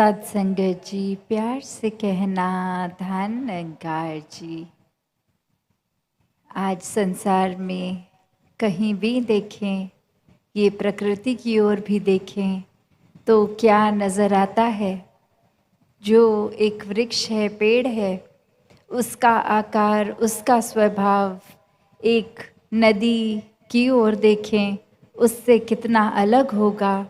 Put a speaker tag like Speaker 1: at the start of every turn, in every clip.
Speaker 1: सत्संगत जी, प्यार से कहना धन निरंकार जी। आज संसार में कहीं भी देखें, ये प्रकृति की ओर भी देखें तो क्या नज़र आता है। जो एक वृक्ष है, पेड़ है, उसका आकार, उसका स्वभाव एक नदी की ओर देखें उससे कितना अलग होगा।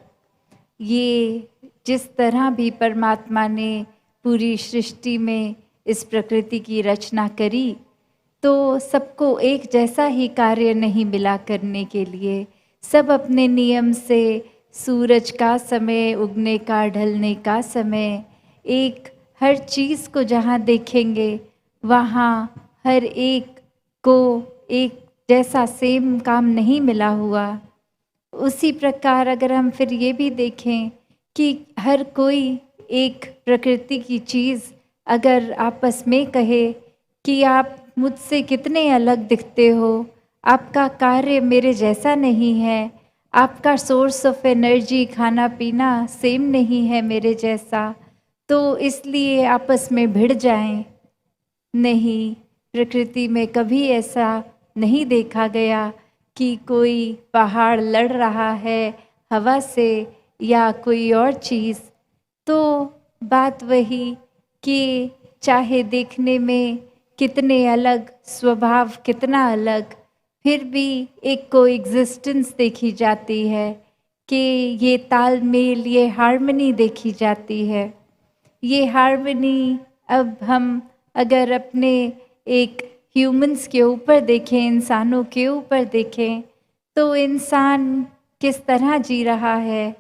Speaker 1: ये जिस तरह भी परमात्मा ने पूरी सृष्टि में इस प्रकृति की रचना करी, तो सबको एक जैसा ही कार्य नहीं मिला करने के लिए। सब अपने नियम से सूरज का समय, उगने का, ढलने का समय, एक हर चीज़ को जहाँ देखेंगे वहाँ हर एक को एक जैसा सेम काम नहीं मिला हुआ। उसी प्रकार अगर हम फिर ये भी देखें कि हर कोई एक प्रकृति की चीज़ अगर आपस में कहे कि आप मुझसे कितने अलग दिखते हो, आपका कार्य मेरे जैसा नहीं है, आपका सोर्स ऑफ एनर्जी, खाना पीना सेम नहीं है मेरे जैसा, तो इसलिए आपस में भिड़ जाएं। नहीं, प्रकृति में कभी ऐसा नहीं देखा गया कि कोई पहाड़ लड़ रहा है हवा से या कोई और चीज़। तो बात वही कि चाहे देखने में कितने अलग, स्वभाव कितना अलग, फिर भी एक कोएग्जिस्टेंस देखी जाती है कि ये तालमेल, ये हार्मनी देखी जाती है। ये हार्मनी अब हम अगर अपने एक ह्यूमंस के ऊपर देखें, इंसानों के ऊपर देखें, तो इंसान किस तरह जी रहा है।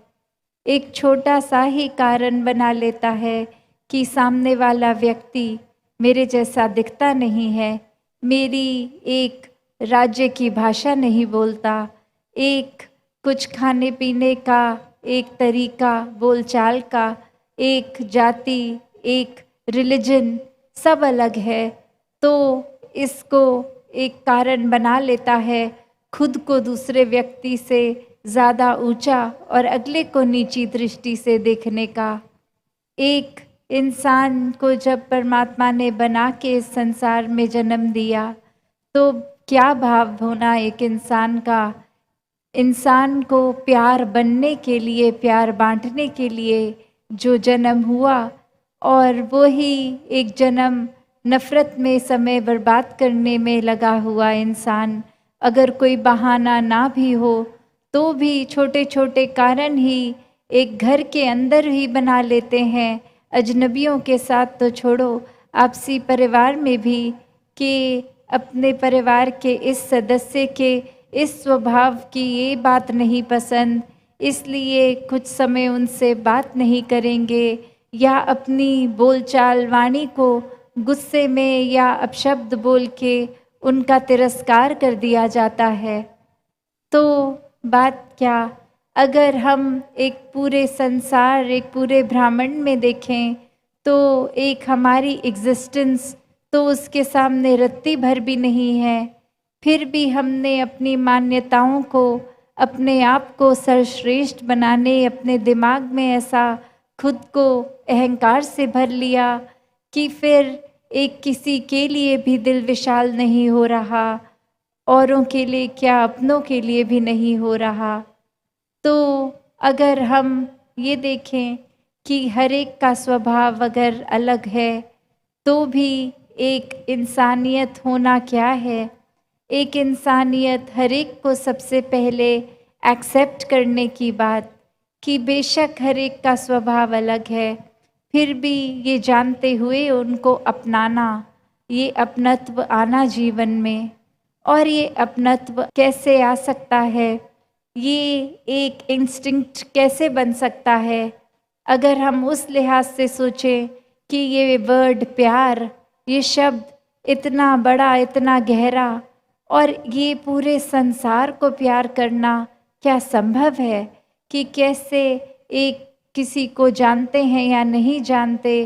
Speaker 1: एक छोटा सा ही कारण बना लेता है कि सामने वाला व्यक्ति मेरे जैसा दिखता नहीं है, मेरी एक राज्य की भाषा नहीं बोलता, एक कुछ खाने पीने का एक तरीका, बोलचाल का, एक जाति, एक रिलीजन सब अलग है, तो इसको एक कारण बना लेता है खुद को दूसरे व्यक्ति से ज़्यादा ऊंचा और अगले को नीची दृष्टि से देखने का। एक इंसान को जब परमात्मा ने बना के इस संसार में जन्म दिया, तो क्या भाव होना एक इंसान का। इंसान को प्यार बनने के लिए, प्यार बांटने के लिए जो जन्म हुआ, और वो ही एक जन्म नफ़रत में समय बर्बाद करने में लगा हुआ इंसान, अगर कोई बहाना ना भी हो तो भी छोटे छोटे कारण ही एक घर के अंदर ही बना लेते हैं। अजनबियों के साथ तो छोड़ो, आपसी परिवार में भी, कि अपने परिवार के इस सदस्य के इस स्वभाव की ये बात नहीं पसंद, इसलिए कुछ समय उनसे बात नहीं करेंगे, या अपनी बोलचाल वाणी को गुस्से में या अपशब्द बोल के उनका तिरस्कार कर दिया जाता है। तो बात क्या, अगर हम एक पूरे संसार, एक पूरे ब्रह्मांड में देखें, तो एक हमारी एग्जिस्टेंस तो उसके सामने रत्ती भर भी नहीं है। फिर भी हमने अपनी मान्यताओं को, अपने आप को सर्वश्रेष्ठ बनाने, अपने दिमाग में ऐसा खुद को अहंकार से भर लिया कि फिर एक किसी के लिए भी दिल विशाल नहीं हो रहा, औरों के लिए क्या, अपनों के लिए भी नहीं हो रहा। तो अगर हम ये देखें कि हर एक का स्वभाव अगर अलग है, तो भी एक इंसानियत होना क्या है। एक इंसानियत हर एक को सबसे पहले एक्सेप्ट करने की बात, कि बेशक हर एक का स्वभाव अलग है, फिर भी ये जानते हुए उनको अपनाना, ये अपनत्व आना जीवन में। और ये अपनत्व कैसे आ सकता है, ये एक इंस्टिंक्ट कैसे बन सकता है। अगर हम उस लिहाज से सोचें कि ये वर्ड प्यार, ये शब्द इतना बड़ा, इतना गहरा, और ये पूरे संसार को प्यार करना क्या संभव है, कि कैसे एक किसी को जानते हैं या नहीं जानते,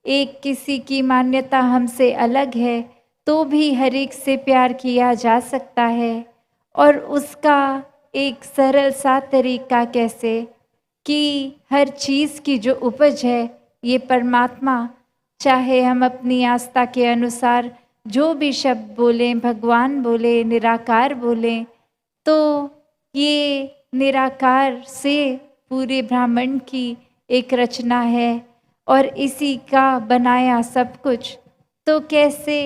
Speaker 1: एक किसी की मान्यता हमसे अलग है, तो भी हर एक से प्यार किया जा सकता है। और उसका एक सरल सा तरीका कैसे, कि हर चीज़ की जो उपज है ये परमात्मा, चाहे हम अपनी आस्था के अनुसार जो भी शब्द बोलें, भगवान बोले, निराकार बोले, तो ये निराकार से पूरे ब्रह्मांड की एक रचना है और इसी का बनाया सब कुछ। तो कैसे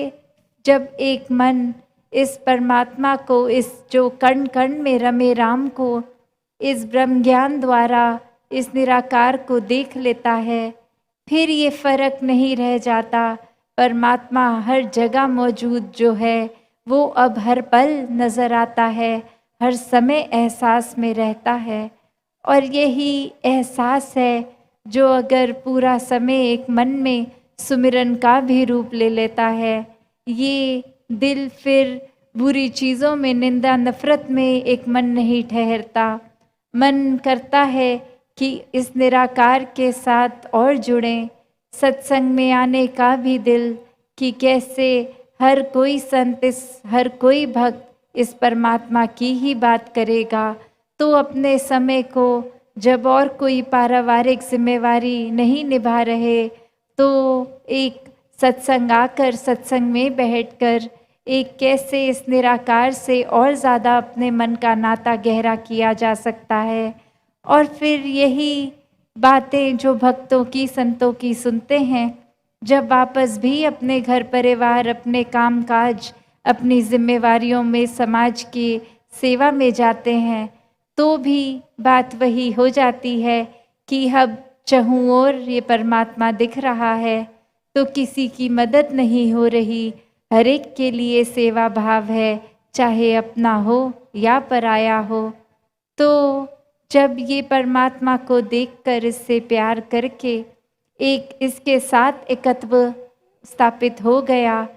Speaker 1: जब एक मन इस परमात्मा को, इस जो कण कण में रमे राम को, इस ब्रह्म ज्ञान द्वारा इस निराकार को देख लेता है, फिर ये फर्क नहीं रह जाता। परमात्मा हर जगह मौजूद जो है वो अब हर पल नज़र आता है, हर समय एहसास में रहता है। और यही एहसास है जो अगर पूरा समय एक मन में सुमिरन का भी रूप ले लेता है, ये दिल फिर बुरी चीज़ों में, निंदा नफरत में एक मन नहीं ठहरता। मन करता है कि इस निराकार के साथ और जुड़ें, सत्संग में आने का भी दिल कि कैसे हर कोई संत, हर कोई भक्त इस परमात्मा की ही बात करेगा। तो अपने समय को, जब और कोई पारिवारिक जिम्मेवारी नहीं निभा रहे, तो एक सत्संग आकर, सत्संग में बैठकर एक कैसे इस निराकार से और ज़्यादा अपने मन का नाता गहरा किया जा सकता है। और फिर यही बातें जो भक्तों की, संतों की सुनते हैं, जब वापस भी अपने घर परिवार, अपने कामकाज, अपनी जिम्मेवारियों में, समाज की सेवा में जाते हैं, तो भी बात वही हो जाती है कि अब चहूँ और ये परमात्मा दिख रहा है, तो किसी की मदद नहीं हो रही, हर एक के लिए सेवा भाव है, चाहे अपना हो या पराया हो। तो जब ये परमात्मा को देखकर, इससे प्यार करके एक इसके साथ एकत्व स्थापित हो गया,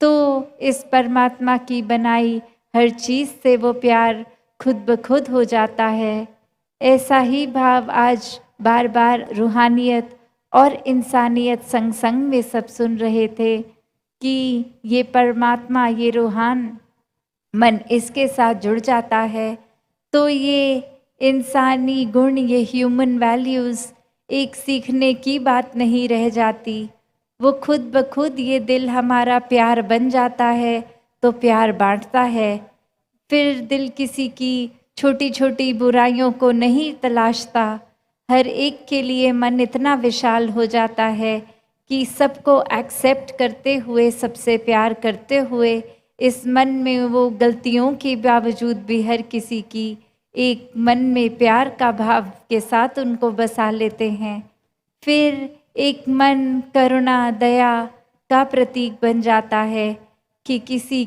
Speaker 1: तो इस परमात्मा की बनाई हर चीज़ से वो प्यार खुद ब खुद हो जाता है। ऐसा ही भाव आज बार बार रूहानियत और इंसानियत संग संग में सब सुन रहे थे कि ये परमात्मा, ये रूहान मन इसके साथ जुड़ जाता है, तो ये इंसानी गुण, ये ह्यूमन वैल्यूज़ एक सीखने की बात नहीं रह जाती। वो खुद ब खुद ये दिल हमारा प्यार बन जाता है, तो प्यार बांटता है। फिर दिल किसी की छोटी छोटी बुराइयों को नहीं तलाशता, हर एक के लिए मन इतना विशाल हो जाता है कि सबको एक्सेप्ट करते हुए, सबसे प्यार करते हुए, इस मन में वो गलतियों के बावजूद भी हर किसी की एक मन में प्यार का भाव के साथ उनको बसा लेते हैं। फिर एक मन करुणा, दया का प्रतीक बन जाता है कि किसी